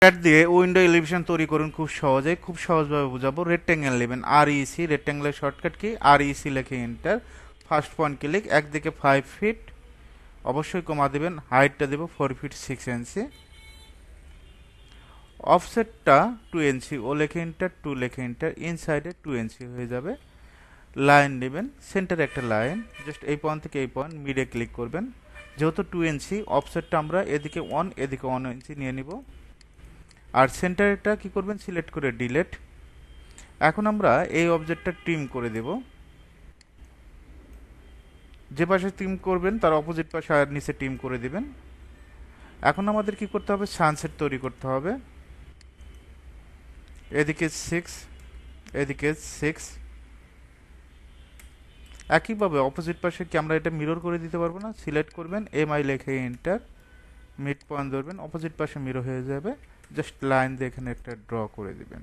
Cat দিয়ে window elevation তৈরি করুন খুব সহজে, খুব সহজভাবে বোঝাবো। রেক্টেঙ্গেল নেবেন, REC, রেক্টেঙ্গেলের শর্টকাট কি REC লিখে এন্টার। ফার্স্ট পয়েন্ট ক্লিক, একদিকে 5 ফিট, অবশ্যই কমা দেবেন। হাইটটা দেবো 4 ফিট 6 ইঞ্চি। অফসেটটা 2 ইঞ্চি, ও লেখে এন্টার, 2 লেখে এন্টার। ইনসাইডে 2 ইঞ্চি হয়ে যাবে। লাইন নেবেন, সেন্টারে একটা লাইন, জাস্ট এই পয়েন্ট থেকে এই পয়েন্ট মিডে ক্লিক করবেন। যেহেতু 2 ইঞ্চি, অফসেটটা আমরা এদিকে 1, এদিকে 1 ইঞ্চি নিয়ে নিব। আর সেন্টারটা কি করবেন, সিলেক্ট করে ডিলেট। এখন আমরা এই অবজেক্টটা ট্রিম করে দেব। যে পাশে ট্রিম করবেন তার অপোজিট পাশে আর নিচে ট্রিম করে দিবেন। এখন আমাদের কি করতে হবে, সানসেট তৈরি করতে হবে। এদিকে 6, এদিকে 6। একইভাবে অপোজিট পাশে কি আমরা এটা মিরর করে দিতে পারবো না? সিলেক্ট করবেন, MI লেখে এন্টার, মিড পয়েন্ট ধরবেন, অপোজিট পাশে মিরর হয়ে যাবে। জাস্ট লাইন দিয়ে এখানে একটা ড্র করে দিবেন।